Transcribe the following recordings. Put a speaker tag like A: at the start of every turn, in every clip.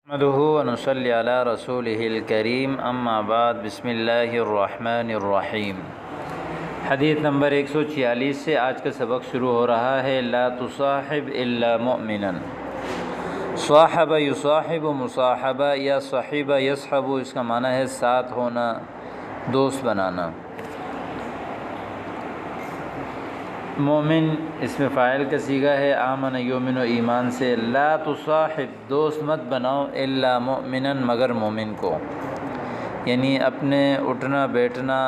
A: نحمده ونصلي على رسوله الكريم اما بعد بسم اللہ الرحمن الرحیم۔ حدیث نمبر 146 سے آج کا سبق شروع ہو رہا ہے۔ لا تصاحب الا مؤمنا۔ صاحب یصاحب مصاحبہ یا صحیبہ یصحب، اس کا معنی ہے ساتھ ہونا، دوست بنانا۔ مومن اس میں فاعل کا صیغہ ہے، آمن یومن و ایمان سے۔ لا تصاحب، دوست مت بناؤ، الا مؤمنا، مگر مومن کو، یعنی اپنے اٹھنا بیٹھنا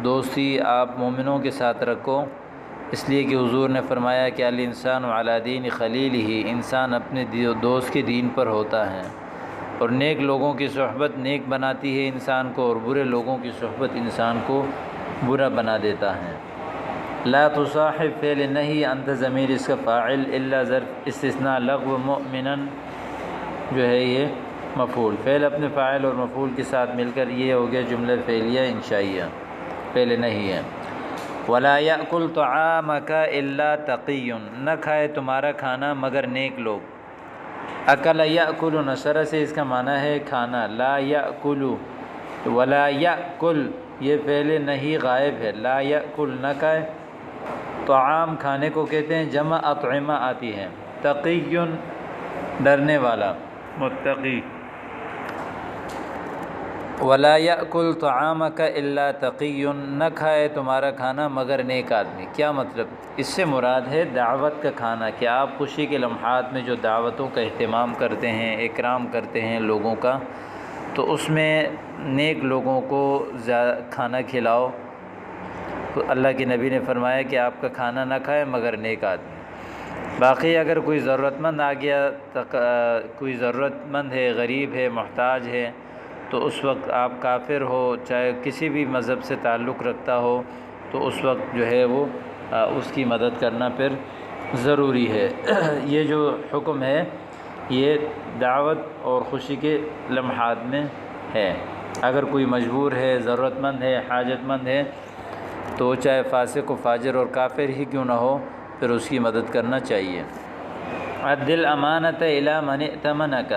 A: دوستی آپ مومنوں کے ساتھ رکھو، اس لیے کہ حضور نے فرمایا کہ الانسان علی دین خلیلہ، انسان اپنے دوست کے دین پر ہوتا ہے، اور نیک لوگوں کی صحبت نیک بناتی ہے انسان کو، اور برے لوگوں کی صحبت انسان کو برا بنا دیتا ہے۔ لا تصاحب فعل نہیں، انت ضمیر اس کا فاعل، الا ظرف استثناء لغو، مؤمنا جو ہے یہ مفعول، فعل اپنے فاعل اور مفعول کے ساتھ مل کر یہ ہو گیا جملہ فعلیہ انشائیہ، فعل نہیں ہے۔ ولا یأکل طعامک الا تقی، نہ کھائے تمہارا کھانا مگر نیک لوگ۔ اکل یأکل نصر سے اس کا معنی ہے کھانا، لا یأکل ولا یأکل یہ فعل نہیں غائب ہے، لا یأکل نہ کھائے، طعام کھانے کو کہتے ہیں، جمع اطعمہ آتی ہے، تقی ڈرنے والا، متقی۔ ولا یأکل طعامک الا تقی، نہ کھائے تمہارا کھانا مگر نیک آدمی۔ کیا مطلب؟ اس سے مراد ہے دعوت کا کھانا، کہ آپ خوشی کے لمحات میں جو دعوتوں کا اہتمام کرتے ہیں، اکرام کرتے ہیں لوگوں کا، تو اس میں نیک لوگوں کو کھانا کھلاؤ۔ اللہ کے نبی نے فرمایا کہ آپ کا کھانا نہ کھائے مگر نیک آدمی۔ باقی اگر کوئی ضرورت مند آ گیا، کوئی ضرورت مند ہے، غریب ہے، محتاج ہے، تو اس وقت آپ کافر ہو، چاہے کسی بھی مذہب سے تعلق رکھتا ہو، تو اس وقت جو ہے وہ اس کی مدد کرنا پھر ضروری ہے۔ یہ جو حکم ہے یہ دعوت اور خوشی کے لمحات میں ہے۔ اگر کوئی مجبور ہے، ضرورت مند ہے، حاجت مند ہے، تو چاہے فاسق و فاجر اور کافر ہی کیوں نہ ہو، پھر اس کی مدد کرنا چاہیے۔ ادِ الامانۃ الی من ائتمنک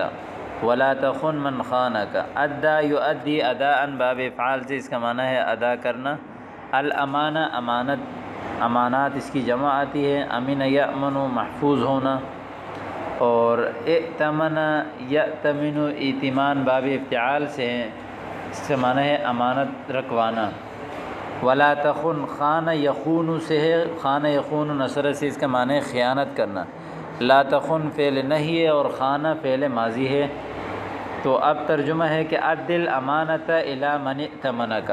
A: ولا تخن من خانک۔ ادا یؤدی اداء باب افعال سے اس کا معنی ہے ادا کرنا۔ الامانہ امانت، امانات اس کی جمع آتی ہے، امن یأمن محفوظ ہونا، اور ائتمن یأتمن ایتمان باب افتعال سے ہے، اس کا معنی ہے امانت رکھوانا۔ ولا تخن، خان یخون سے ہے، خان یخون نصر سے اس کا معنی ہے خیانت کرنا۔ لا تخن فعل نہیں ہے اور خانہ فعل ماضی ہے، تو اب ترجمہ ہے کہ ادِ الامانۃ الی من ائتمنک،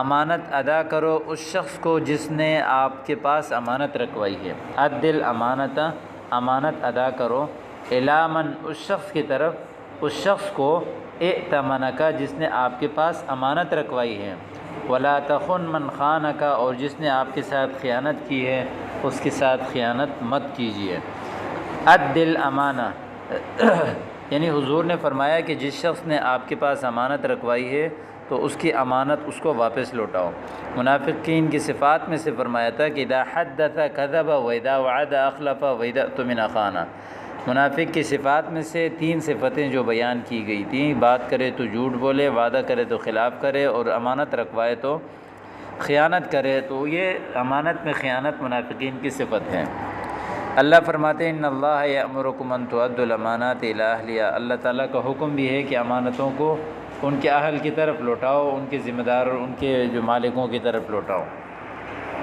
A: امانت ادا کرو اس شخص کو جس نے آپ کے پاس امانت رکھوائی ہے۔ ادِ الامانۃ، امانت ادا کرو، الی من، اس شخص کی طرف، اس شخص کو، ائتمنک جس نے آپ کے پاس امانت رکھوائی ہے، ولا تخن من خانک، اور جس نے آپ کے ساتھ خیانت کی ہے اس کے ساتھ خیانت مت کیجیے۔ ادِ الامانہ یعنی حضور نے فرمایا کہ جس شخص نے آپ کے پاس امانت رکھوائی ہے تو اس کی امانت اس کو واپس لوٹاؤ۔ منافقین کی صفات میں سے فرمایا تھا کہ اذا حدث کذب واذا وعد اخلف واذا اؤتمن خان۔ منافق کی صفات میں سے 3 صفتیں جو بیان کی گئی تھیں، بات کرے تو جھوٹ بولے، وعدہ کرے تو خلاف کرے، اور امانت رکھوائے تو خیانت کرے، تو یہ امانت میں خیانت منافقین کی صفت ہے۔ اللہ فرماتے ہیں ان اللہ یأمرکم ان تؤدوا الامانات الی اہلہا، اللہ تعالیٰ کا حکم بھی ہے کہ امانتوں کو ان کے اہل کی طرف لوٹاؤ، ان کے ذمہ دار اور ان کے جو مالکوں کی طرف لوٹاؤ۔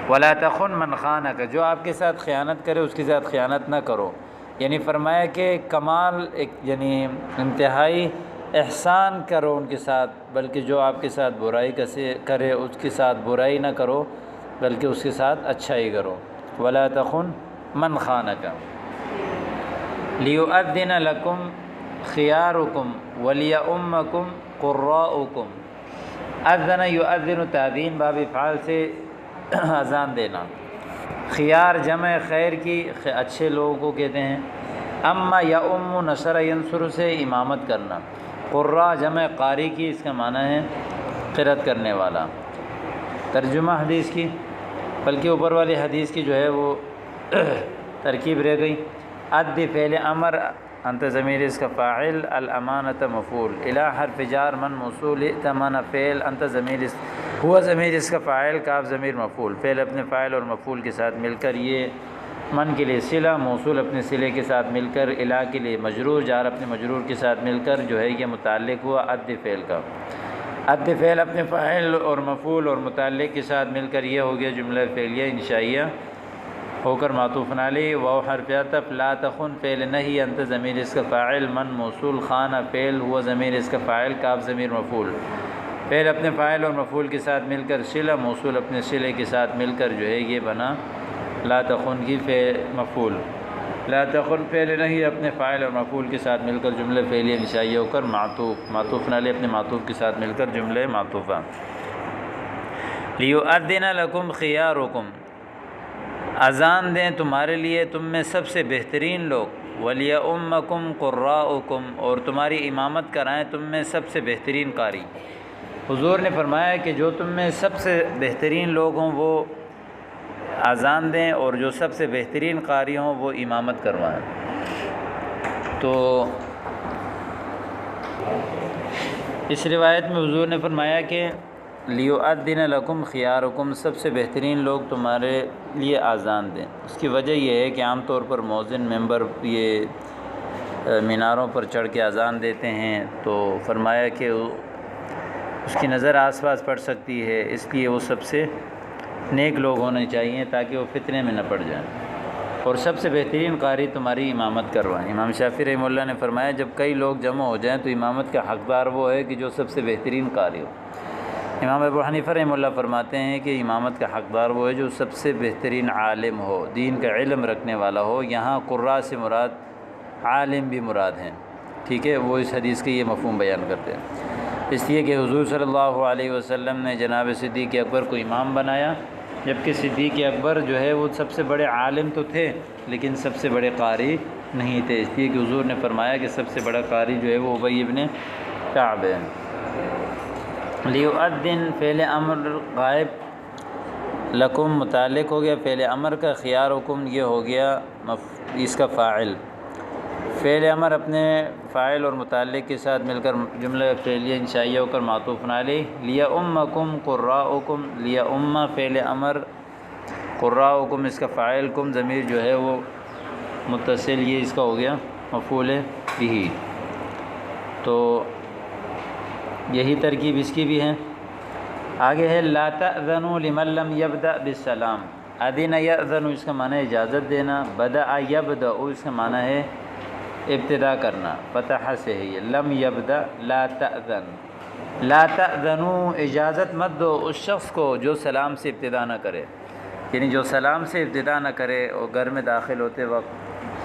A: ولا تخن من خانک، جو آپ کے ساتھ خیانت کرے اس کے ساتھ خیانت نہ کرو، یعنی فرمایا کہ کمال یعنی انتہائی احسان کرو ان کے ساتھ، بلکہ جو آپ کے ساتھ برائی کرے اس کے ساتھ برائی نہ کرو بلکہ اس کے ساتھ اچھائی کرو۔ ولا تخن من خانک لیؤذن لکم خیارکم ولیؤمکم قراؤکم۔ اذن یؤذن تاذین باب افعال سے اذان دینا۔ خیار جمع خیر کی، اچھے لوگوں کو کہتے ہیں۔ اما یؤم نصر ینصر سے امامت کرنا۔ قراء جمع قاری کی، اس کا معنی ہے قرأت کرنے والا۔ ترجمہ حدیث کی، بلکہ اوپر والی حدیث کی جو ہے وہ ترکیب رہ گئی۔ اد فعل امر انت ضمیر اس کا فاعل، الامانۃ مفعول، الی حرف جار من موصول، ائتمن فعل، انت ضمیر اس ہوا ضمیر اس کا فاعل، کاف ضمیر مفعول، فعل اپنے فاعل اور مفعول کے ساتھ مل کر، یہ من کے لیے صلہ، موصول اپنے صلے کے ساتھ مل کر، الی کے لیے مجرور، جار اپنے مجرور کے ساتھ مل کر جو ہے یہ متعلق ہوا عد فعل کا، عد فعل اپنے فاعل اور مفعول اور متعلق کے ساتھ مل کر یہ ہو گیا جملہ فعلیہ انشائیہ ہو کر معطوف علیہ، واو حرف عطف، لا تخن فعل نہی، انت ضمیر اس کا فاعل، من موصول، خانہ فعل، ہوا ضمیر اس کا فاعل، کاف ضمیر مفعول، فعل اپنے فاعل اور مفعول کے ساتھ مل کر صلہ، موصول اپنے صلے کے ساتھ مل کر جو ہے یہ بنا لا تخن کی فعل مفعول، لا تخن فعل نہی اپنے فاعل اور مفعول کے ساتھ مل کر جملہ فعلیہ انشائیہ ہو کر معطوف علیہ اپنے معطوف کے ساتھ مل کر جملہ معطوفہ، لیؤذن لکم خیارکم، اذان دیں تمہارے لیے تم میں سب سے بہترین لوگ، ولیؤمکم قراؤکم، اور تمہاری امامت کرائیں تم میں سب سے بہترین قاری۔ حضور نے فرمایا کہ جو تم میں سب سے بہترین لوگ ہوں وہ اذان دیں، اور جو سب سے بہترین قاری ہوں وہ امامت کروائیں۔ تو اس روایت میں حضور نے فرمایا کہ لیؤذن لکم خیارکم، سب سے بہترین لوگ تمہارے لیے اذان دیں۔ اس کی وجہ یہ ہے کہ عام طور پر مؤذن ممبر یہ میناروں پر چڑھ کے اذان دیتے ہیں، تو فرمایا کہ اس کی نظر آس پاس پڑ سکتی ہے، اس لیے وہ سب سے نیک لوگ ہونے چاہیے تاکہ وہ فتنے میں نہ پڑ جائیں، اور سب سے بہترین قاری تمہاری امامت کروائیں۔ امام شافعی رحمہ اللہ نے فرمایا جب کئی لوگ جمع ہو جائیں تو امامت کا حقدار وہ ہے کہ جو سب سے بہترین قاری ہو۔ امام ابو حنیفہ رحمہ اللہ فرماتے ہیں کہ امامت کا حقدار وہ ہے جو سب سے بہترین عالم ہو، دین کا علم رکھنے والا ہو۔ یہاں قراء سے مراد عالم بھی مراد ہیں، ٹھیک ہے، وہ اس حدیث کے یہ مفہوم بیان کرتے ہیں، اس لیے کہ حضور صلی اللہ علیہ وسلم نے جناب صدیق اکبر کو امام بنایا، جبکہ صدیق اکبر جو ہے وہ سب سے بڑے عالم تو تھے لیکن سب سے بڑے قاری نہیں تھے، اس لیے کہ حضور نے فرمایا کہ سب سے بڑا قاری جو ہے وہ ابی ابن کعب ہے۔ لیؤذن فعل امر غائب، لکم متعلق ہو گیا فعل امر کا، خیارکم یہ ہو گیا اس کا فاعل، فعل امر اپنے فاعل اور متعلق کے ساتھ مل کر جملہ فعلیہ انشائیہ ہو کر معطوف علیہ، لیؤمکم قراؤکم، لیؤم فعل امر، قراؤکم اس کا فاعل، کم ضمیر جو ہے وہ متصل، یہ اس کا ہو گیا مفعول بہ۔ تو یہی ترکیب اس کی بھی ہے۔ آگے ہے لا تأذنوا لمن لم یبدأ بالسلام، اذن یأذن اس کا معنی ہے اجازت دینا، بدأ یبدأ اس کا معنی ہے ابتدا کرنا، فتح سے ہے یہ، لم یبدأ لا تأذن، لا تأذنوا اجازت مت دو اس شخص کو جو سلام سے ابتدا نہ کرے، یعنی جو سلام سے ابتدا نہ کرے اور گھر میں داخل ہوتے وقت،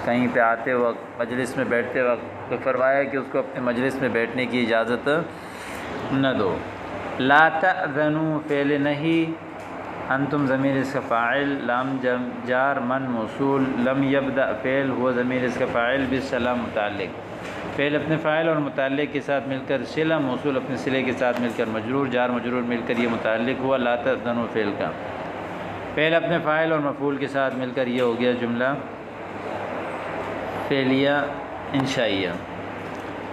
A: کہیں پہ آتے وقت، مجلس میں بیٹھتے وقت، تو فرمایا کہ اس کو اپنے مجلس میں بیٹھنے کی اجازت نہ دو۔ لا تأذنوا فعل نہیں، انتم ضمیر اس کا فاعل، لام جار من موصول، لم یبدأ فعل، ہوا ضمیر اس کا فاعل، بالسلام متعلق، فعل اپنے فاعل اور متعلق کے ساتھ مل کر صلہ، موصول اپنے صلے کے ساتھ مل کر مجرور، جار مجرور مل کر یہ متعلق ہوا لا تأذنوا فعل کا، فعل اپنے فاعل اور مفعول کے ساتھ مل کر یہ ہو گیا جملہ فعلیہ انشائیہ۔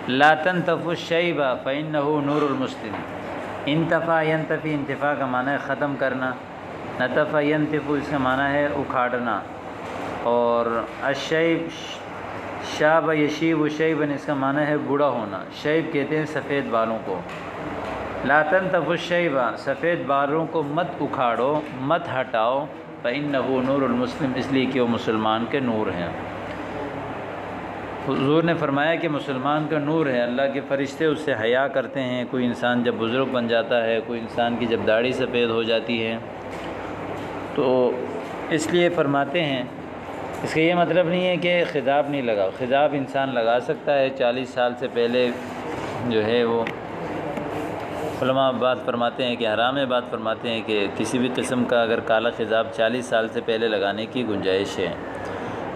A: لا تنتفوا الشیب فإنه نور المسلم، انتفا ینتفی، انتفا کا معنی ہے ختم کرنا، نتفا ینتفو اس کا معنی ہے اکھاڑنا، اور الشیب شاب یشیب شیبن اس کا معنی ہے بوڑھا ہونا، شیب کہتے ہیں سفید بالوں کو۔ لا تنتفوا الشیب، سفید بالوں کو مت اکھاڑو، مت ہٹاؤ، فإنه نور المسلم، اس لیے کہ وہ مسلمان کے نور ہیں۔ حضور نے فرمایا کہ مسلمان کا نور ہے، اللہ کے فرشتے اس سے حیا کرتے ہیں، کوئی انسان جب بزرگ بن جاتا ہے، کوئی انسان کی جب داڑھی سفید ہو جاتی ہے، تو اس لیے فرماتے ہیں، اس کا یہ مطلب نہیں ہے کہ خضاب نہیں لگاؤ، خضاب انسان لگا سکتا ہے، 40 سال سے پہلے جو ہے وہ علماء بات فرماتے ہیں کہ حرام ہے، بات فرماتے ہیں کہ کسی بھی قسم کا اگر کالا خضاب 40 سال سے پہلے لگانے کی گنجائش ہے،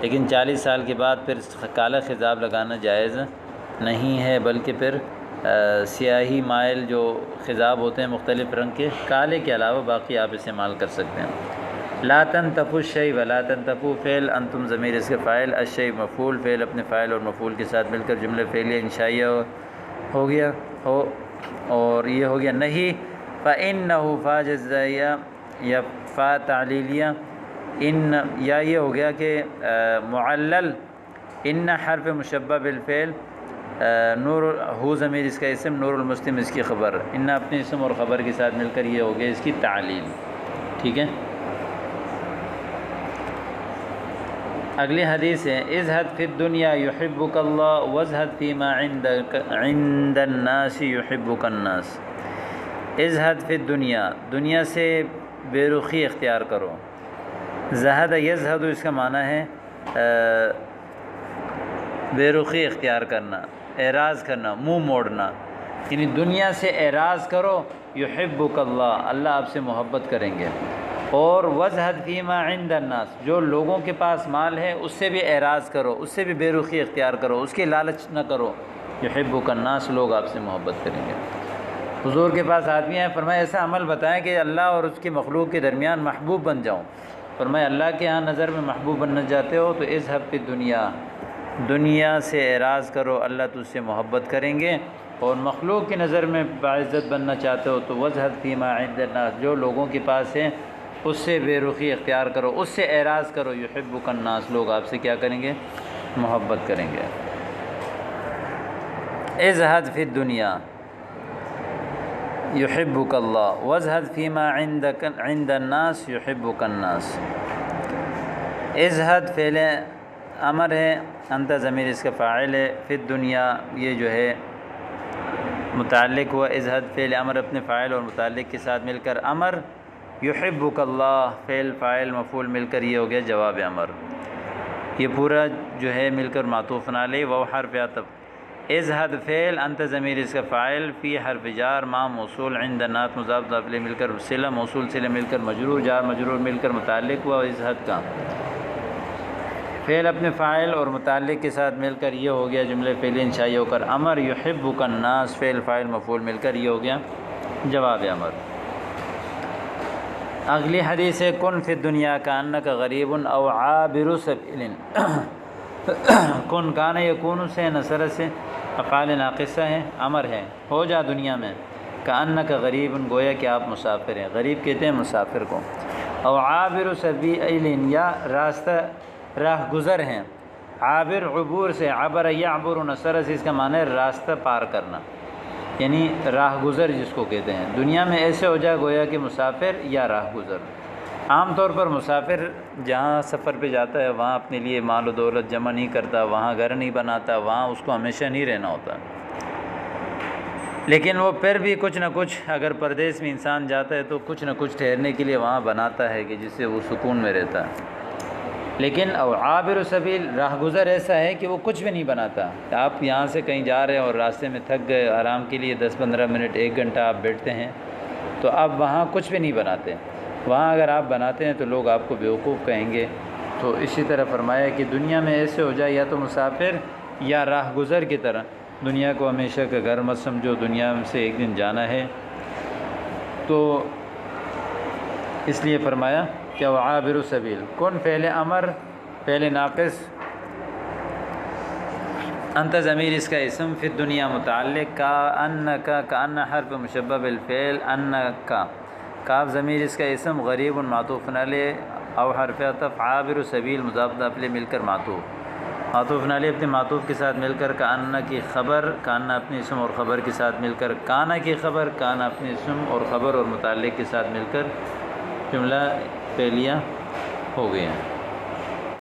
A: لیکن 40 سال کے بعد پھر کالا خضاب لگانا جائز نہیں ہے، بلکہ پھر سیاہی مائل جو خضاب ہوتے ہیں مختلف رنگ کے، کالے کے علاوہ باقی آپ استعمال کر سکتے ہیں۔ لا تنتفو الشیء ولا تنتفو فعل، انتم ضمیر اس کے فاعل، الشیء مفعول، فعل اپنے فاعل اور مفعول کے ساتھ مل کر جملہ فعلیہ انشائیہ ہو گیا اور یہ ہو گیا نہیں فإنہ فا جزائیہ یا فا تعلیلیہ، ان یا یہ ہو گیا کہ معلل ان حرف مشبہ بالفعل، نور ہو ضمیر اس کا اسم، نور المسلم اس کی خبر، ان اپنے اسم اور خبر کے ساتھ مل کر یہ ہو گیا اس کی تعلیل. ٹھیک ہے. اگلی حدیث ہے ازہد فی الدنیا یحبک اللہ وازہد فیما عند الناس یحبک الناس. ازہد فی الدنیا، دنیا سے بے رخی اختیار کرو. زہد یزہد اس کا معنی ہے بے رخی اختیار کرنا، اعراض کرنا، منہ موڑنا، یعنی دنیا سے اعراض کرو. یحبک اللہ، اللہ آپ سے محبت کریں گے. اور وزہد فیما عند الناس، جو لوگوں کے پاس مال ہے اس سے بھی اعراض کرو، اس سے بھی بے رخی اختیار کرو، اس کی لالچ نہ کرو. یحبک الناس، لوگ آپ سے محبت کریں گے. حضور کے پاس آدمی ہیں، فرمایا ایسا عمل بتائیں کہ اللہ اور اس کی مخلوق کے درمیان محبوب بن جاؤں. فرمایا اللہ کے ہاں نظر میں محبوب بننا چاہتے ہو تو اذهب فی الدنیا، دنیا سے اعراض کرو، اللہ تجھ سے محبت کریں گے. اور مخلوق کی نظر میں باعزت بننا چاہتے ہو تو وزہد فیما عند الناس، جو لوگوں کے پاس ہے اس سے بے رخی اختیار کرو، اس سے اعراض کرو. یحبک الناس، لوگ آپ سے کیا کریں گے؟ محبت کریں گے. ازہد فی الدنیا یحبک اللہ وازہد فیما عند الناس یحبک الناس. ازہد فعل امر ہے، انت ضمیر اس کا فاعل ہے، فی الدنیا یہ جو ہے متعلق ہوا. ازہد فعل امر اپنے فاعل اور متعلق کے ساتھ مل کر امر، یحبک اللہ فعل فاعل مفعول مل کر یہ ہو گیا جواب امر. یہ پورا جو ہے مل کر معطوف علیہ و حرف عطف. ازہد فعل انت ضمیر اس کا فاعل، فی حرف جار، ما موصول، عند الناس مضاف مضاف الیہ مل کر صلہ، موصول صلہ مل کر مجرور، جار مجرور مل کر متعلق ہوا. ازہد کا فعل اپنے فاعل اور متعلق کے ساتھ مل کر یہ ہو گیا جملہ فعلی انشائی ہو کر امر. یحبک الناس فعل فاعل مفعول مل کر یہ ہو گیا جواب امر. اگلی حدیث ہے کن فی الدنیا کانک غریب او عابر سبیل. کن کان یکون سے نصر سے افعال ناقصہ ہے، امر ہے، ہو جا دنیا میں. کانک غریب، گویا کہ آپ مسافر ہیں. غریب کہتے ہیں مسافر کو. او عابر سبیل، یا راستہ راہ گزر ہیں. عابر عبور سے، عبر یعبر نصر سے اس کا معنی ہے راستہ پار کرنا، یعنی راہ گزر جس کو کہتے ہیں. دنیا میں ایسے ہو جائے گویا کہ مسافر یا راہ گزر. عام طور پر مسافر جہاں سفر پہ جاتا ہے وہاں اپنے لیے مال و دولت جمع نہیں کرتا، وہاں گھر نہیں بناتا، وہاں اس کو ہمیشہ نہیں رہنا ہوتا. لیکن وہ پھر بھی کچھ نہ کچھ، اگر پردیس میں انسان جاتا ہے تو کچھ نہ کچھ ٹھہرنے کے لیے وہاں بناتا ہے کہ جس سے وہ سکون میں رہتا ہے. لیکن او عابر سبیل، راہ گزر ایسا ہے کہ وہ کچھ بھی نہیں بناتا. آپ یہاں سے کہیں جا رہے ہیں اور راستے میں تھک گئے، آرام کے لیے 10-15 منٹ 1 گھنٹہ آپ بیٹھتے ہیں تو آپ وہاں کچھ بھی نہیں بناتے. وہاں اگر آپ بناتے ہیں تو لوگ آپ کو بیوقوف کہیں گے. تو اسی طرح فرمایا کہ دنیا میں ایسے ہو جائے یا تو مسافر یا راہ گزر کی طرح. دنیا کو ہمیشہ کا گھر مت سمجھو، دنیا سے ایک دن جانا ہے. تو اس لیے فرمایا کہ عابر سبیل. کن فعل امر فعل ناقص، انت ضمیر اس کا اسم، فی الدنیا متعلق، کا انکا کا ان حرف مشبہ بالفعل، انکا کاف ضمیر اس کا اسم، غریب معطوف علیہ او حرف عطف، عابر سبیل مضاف مضاف الیہ مل کر معطوف علیہ اپنے معطوف کے ساتھ مل کر کانا کی خبر، کانا اپنے اسم اور خبر کے ساتھ مل کر کانا کی خبر، کانا اپنے اسم اور خبر اور متعلق کے ساتھ مل کر جملہ فعلیہ ہو گئے ہیں.